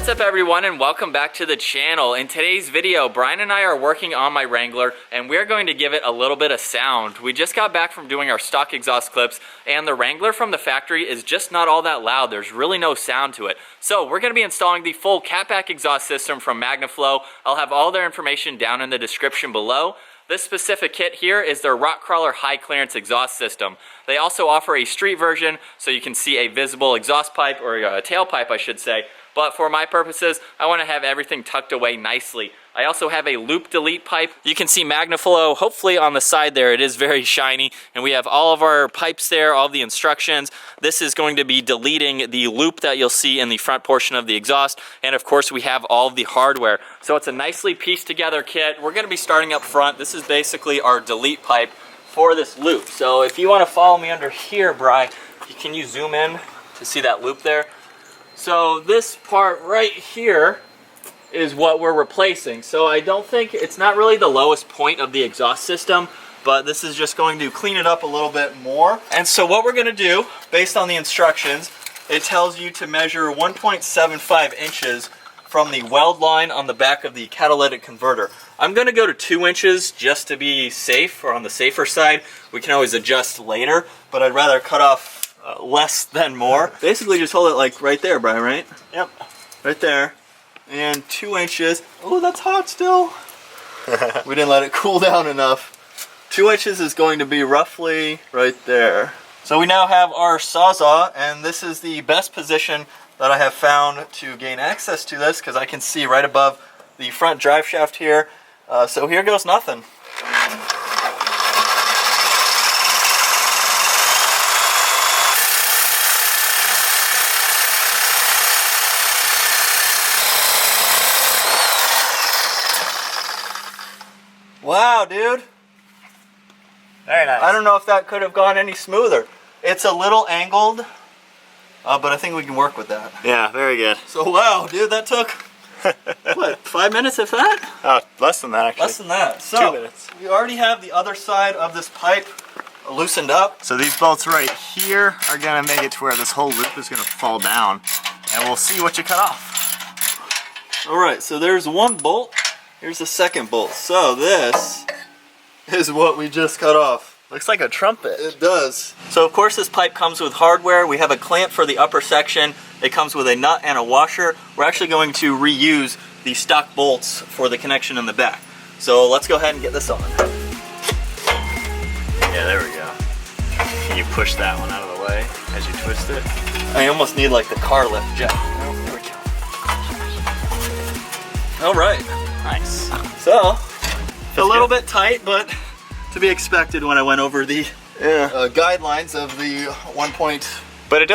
What's up everyone, and welcome back to the channel. In today's video, Brian and I are working on my Wrangler and we're going to give it a little bit of sound. We just got back from doing our stock exhaust clips and the Wrangler from the factory is just not all that loud. There's really no sound to it. So we're going to be installing the full catback exhaust system from Magnaflow. I'll have all their information down in the description below. This specific kit here is their Rock Crawler high clearance exhaust system. They also offer a street version so you can see a visible exhaust pipe, or a tailpipe I should say. But for my purposes, I want to have everything tucked away nicely. I also have a loop delete pipe. You can see Magnaflow hopefully on the side there. It is very shiny and we have all of our pipes there, all the instructions. This is going to be deleting the loop that you'll see in the front portion of the exhaust, and of course we have all of the hardware. So it's a nicely pieced together kit. We're going to be starting up front. This is basically our delete pipe for this loop. So if you want to follow me under here, Bri, can you zoom in to see that loop there? So this part right here is what we're replacing. So I don't think, it's not really the lowest point of the exhaust system, but this is just going to clean it up a little bit more. And so what we're gonna do, based on the instructions, it tells you to measure 1.75 inches from the weld line on the back of the catalytic converter. I'm gonna go to 2 inches just to be safe, or on the safer side. We can always adjust later, but I'd rather cut off less than more. Basically just hold it like right there, Brian, right? Yep. Right there. And 2 inches. Oh, that's hot still. We didn't let it cool down enough. 2 inches is going to be roughly right there. So we now have our Sawzall, and this is the best position that I have found to gain access to this, because I can see right above the front drive shaft here. So here goes nothing. Wow, dude. Very nice. I don't know if that could have gone any smoother. It's a little angled, but I think we can work with that. Yeah, very good. So wow, dude, that took, what, 5 minutes if that? Oh, less than that actually. Less than that. So, 2 minutes. We already have the other side of this pipe loosened up. So these bolts right here are going to make it to where this whole loop is going to fall down, and we'll see what you cut off. Alright, so there's one bolt. Here's the second bolt. So this is what we just cut off. Looks like a trumpet. It does. So of course this pipe comes with hardware. We have a clamp for the upper section. It comes with a nut and a washer. We're actually going to reuse the stock bolts for the connection in the back. So let's go ahead and get this on. Yeah, there we go. Can you push that one out of the way as you twist it? I almost need like the car lift jack. Oh, there we go. All right. Nice. So, a little bit tight, but to be expected when I went over the guidelines of the 1. But it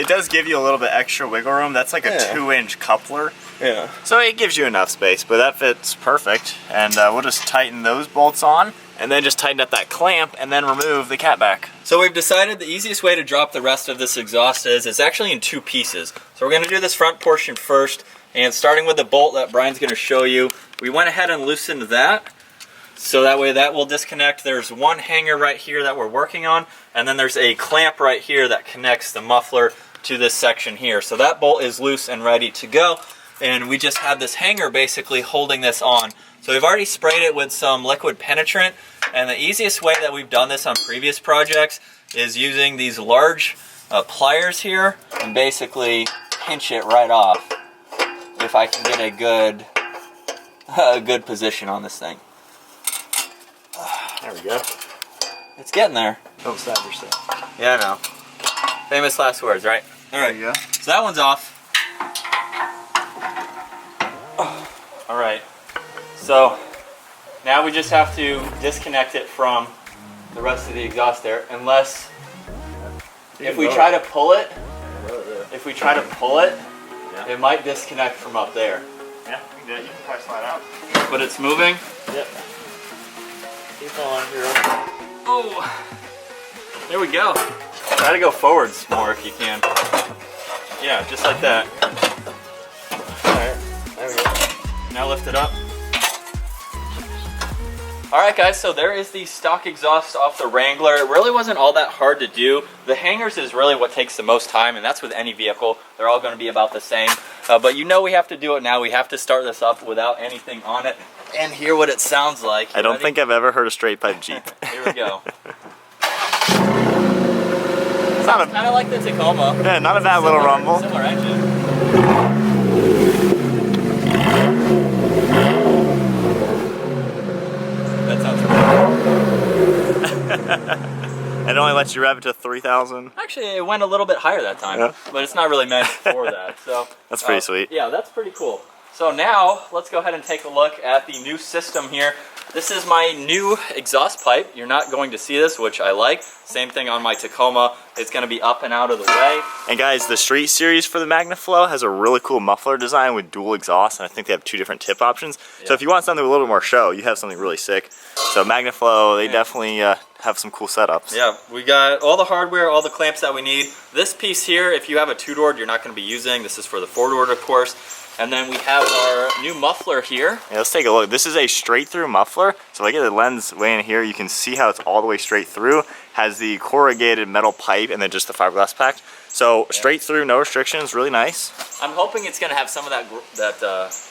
does give you a little bit extra wiggle room. That's like a 2-inch coupler. Yeah. So it gives you enough space, but that fits perfect. And we'll just tighten those bolts on, and then just tighten up that clamp, and then remove the catback. So we've decided the easiest way to drop the rest of this exhaust is it's actually in 2 pieces. So we're going to do this front portion first, and starting with the bolt that Brian's going to show you, we went ahead and loosened that. So that way that will disconnect. There's one hanger right here that we're working on, and then there's a clamp right here that connects the muffler to this section here. So that bolt is loose and ready to go, and we just have this hanger basically holding this on. So we've already sprayed it with some liquid penetrant, and the easiest way that we've done this on previous projects is using these large pliers here and basically pinch it right off if I can get a good position on this thing. There we go. It's getting there. Don't stab yourself. Yeah, I know. Famous last words, right? All right. There you go. So that one's off. All right. So now we just have to disconnect it from the rest of the exhaust there, unless if we try to pull it, it might disconnect from up there. Yeah, you can do it. You can probably slide out. But it's moving. Yep. Keep on here. Oh, there we go. Try to go forwards more if you can. Yeah, just like that. Alright, there we go. Now lift it up. Alright guys, so there is the stock exhaust off the Wrangler. It really wasn't all that hard to do. The hangers is really what takes the most time, and that's with any vehicle. They're all going to be about the same. But you know we have to do it now. We have to start this up without anything on it and hear what it sounds like. I don't think I've ever heard a straight pipe Jeep. Here we go. It's not a, kind of like the Tacoma. yeah, not a bad little rumble. Similar engine. That sounds pretty It only lets you rev it to 3,000. Actually, it went a little bit higher that time, yeah. but it's not really meant for that. So that's pretty sweet. Yeah, that's pretty cool. So now, let's go ahead and take a look at the new system here. This is my new exhaust pipe. You're not going to see this, which I like. Same thing on my Tacoma. It's going to be up and out of the way. And guys, the Street Series for the Magnaflow has a really cool muffler design with dual exhaust, and I think they have 2 different tip options. Yeah. So if you want something with a little bit more show, you have something really sick. So Magnaflow, they definitely have some cool setups. Yeah, we got all the hardware, all the clamps that we need. This piece here, if you have a 2-door, you're not going to be using. This is for the 4-door, of course. And then we have our new muffler here. Yeah, let's take a look. This is a straight through muffler. So if I get the lens way in here, you can see how it's all the way straight through. Has the corrugated metal pipe and then just the fiberglass pack. So straight through, no restrictions, really nice. I'm hoping it's gonna have some of that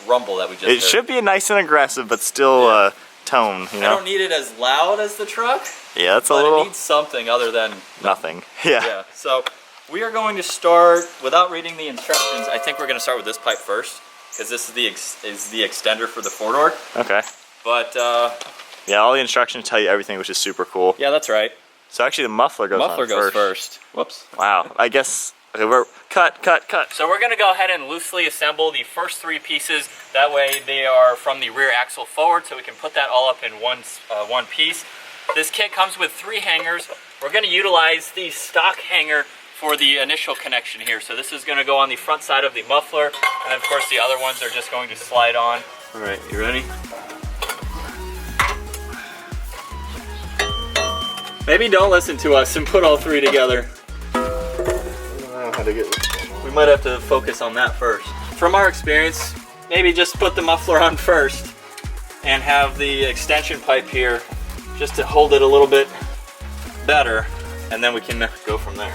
rumble that we just heard. It should be nice and aggressive, but still tone, you know? I don't need it as loud as the truck. Yeah, that's a but little... it needs something other than... nothing. Yeah. Yeah, so... we are going to start, without reading the instructions, I think we're going to start with this pipe first, because this is the extender for the 4-door. Okay. But, yeah, all the instructions tell you everything, which is super cool. yeah, that's right. So actually the muffler goes first. Whoops. Wow, I guess, okay, we're, cut. So we're going to go ahead and loosely assemble the first 3 pieces. That way they are from the rear axle forward, so we can put that all up in one piece. This kit comes with 3 hangers. We're going to utilize the stock hanger for the initial connection here. So this is going to go on the front side of the muffler, and of course the other ones are just going to slide on. All right, you ready? Maybe don't listen to us and put all 3 together. I don't know how to get this. We might have to focus on that first. From our experience, maybe just put the muffler on first and have the extension pipe here just to hold it a little bit better, and then we can go from there.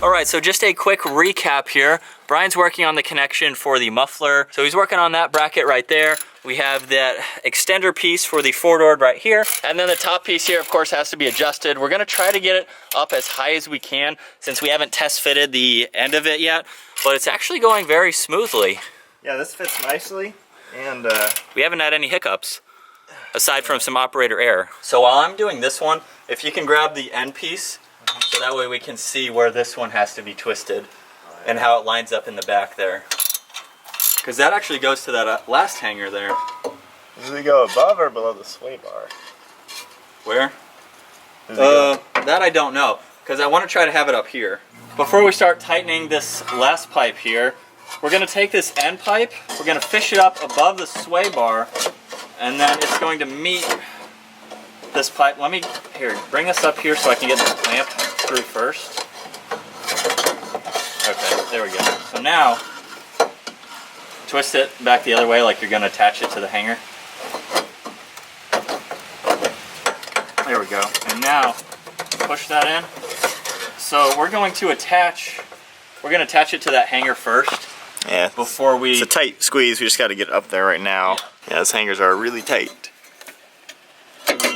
All right, so just a quick recap here. Brian's working on the connection for the muffler. So he's working on that bracket right there. We have that extender piece for the 4-door right here. And then the top piece here, of course, has to be adjusted. We're gonna try to get it up as high as we can since we haven't test fitted the end of it yet, but it's actually going very smoothly. Yeah, this fits nicely, and we haven't had any hiccups aside from some operator error. So while I'm doing this one, if you can grab the end piece, so that way we can see where this one has to be twisted and how it lines up in the back there. Because that actually goes to that last hanger there. Does it go above or below the sway bar? Where? That I don't know, because I want to try to have it up here. Before we start tightening this last pipe here, we're going to take this end pipe, we're going to fish it up above the sway bar, and then it's going to meet this pipe. Let me, here, bring this up here so I can get this clamp through first. Okay, there we go. So now, twist it back the other way like you're going to attach it to the hanger. There we go. And now, push that in. So we're going to attach it to that hanger first. Yeah. Before we... It's a tight squeeze, we just got to get it up there right now. Yeah, those hangers are really tight.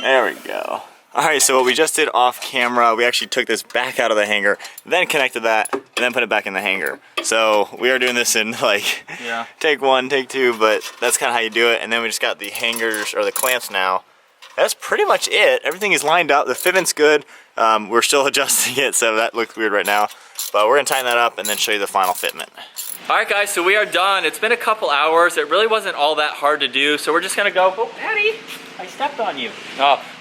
There we go. Alright, so what we just did off camera, we actually took this back out of the hanger, then connected that, and then put it back in the hanger. So we are doing this in like, take 1, take 2, but that's kind of how you do it. And then we just got the hangers, or the clamps now. That's pretty much it. Everything is lined up. The fitment's good. We're still adjusting it, so that looks weird right now. But we're gonna tighten that up and then show you the final fitment. All right, guys, so we are done. It's been a couple hours. It really wasn't all that hard to do, so we're just gonna go, oh, Patty, I stepped on you.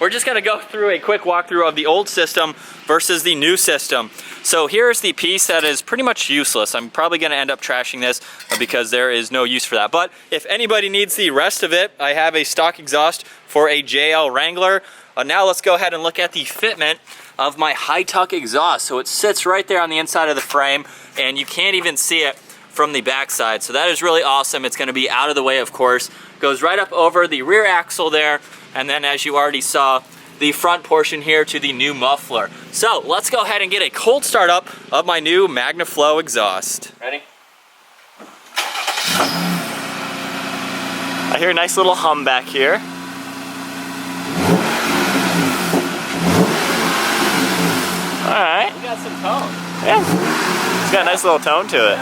We're just gonna go through a quick walkthrough of the old system versus the new system. So here's the piece that is pretty much useless. I'm probably gonna end up trashing this because there is no use for that. But if anybody needs the rest of it, I have a stock exhaust for a JL Wrangler. Now let's go ahead and look at the fitment of my high-tuck exhaust. So it sits right there on the inside of the frame, and you can't even see it from the backside. So that is really awesome. It's going to be out of the way, of course. Goes right up over the rear axle there, and then as you already saw, the front portion here to the new muffler. So let's go ahead and get a cold start up of my new Magnaflow exhaust. Ready? I hear a nice little hum back here. Alright. We got some tone. Yeah. It's got a nice little tone to it.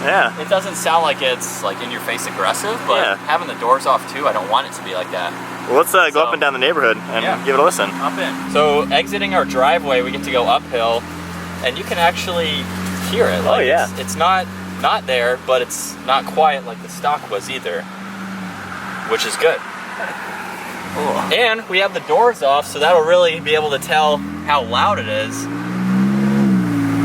Yeah. It doesn't sound like it's like in your face aggressive, but Yeah. having the doors off too, I don't want it to be like that. Well, let's go up and down the neighborhood and give it a listen. Up in. So exiting our driveway, we get to go uphill, and you can actually hear it. Like, it's not there, but it's not quiet like the stock was either, which is good. Cool. And we have the doors off, so that'll really be able to tell how loud it is.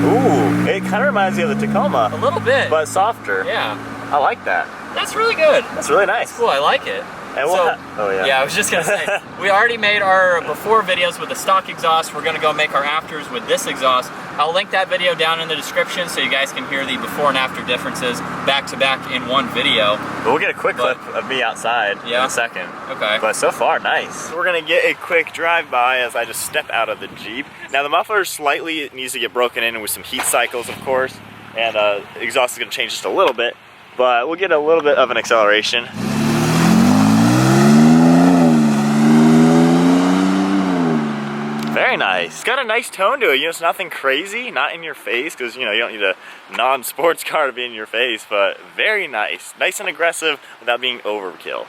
Ooh, it kind of reminds me of the Tacoma. A little bit. But softer. Yeah. I like that. That's really good. That's really nice. Cool, I like it. And I was just gonna say, we already made our before videos with the stock exhaust. We're gonna go make our afters with this exhaust. I'll link that video down in the description so you guys can hear the before and after differences back to back in one video. But we'll get a quick clip of me outside in a second. Okay. But so far, nice. We're gonna get a quick drive-by as I just step out of the Jeep. Now the muffler slightly needs to get broken in with some heat cycles, of course, and exhaust is gonna change just a little bit, but we'll get a little bit of an acceleration. Very nice. It's got a nice tone to it. You know, it's nothing crazy, not in your face, because you know you don't need a non-sports car to be in your face, but very nice. Nice and aggressive without being overkill.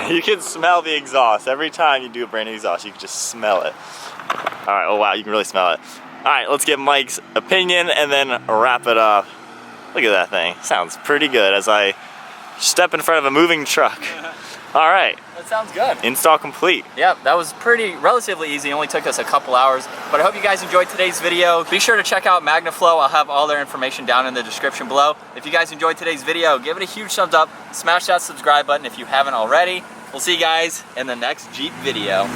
You can smell the exhaust. Every time you do a brand new exhaust, you can just smell it. All right, oh wow, you can really smell it. All right, let's get Mike's opinion and then wrap it up. Look at that thing. Sounds pretty good as I step in front of a moving truck. All right. That sounds good. Install complete. Yep, that was relatively easy. It only took us a couple hours, but I hope you guys enjoyed today's video. Be sure to check out Magnaflow. I'll have all their information down in the description below. If you guys enjoyed today's video, give it a huge thumbs up. Smash that subscribe button if you haven't already. We'll see you guys in the next Jeep video.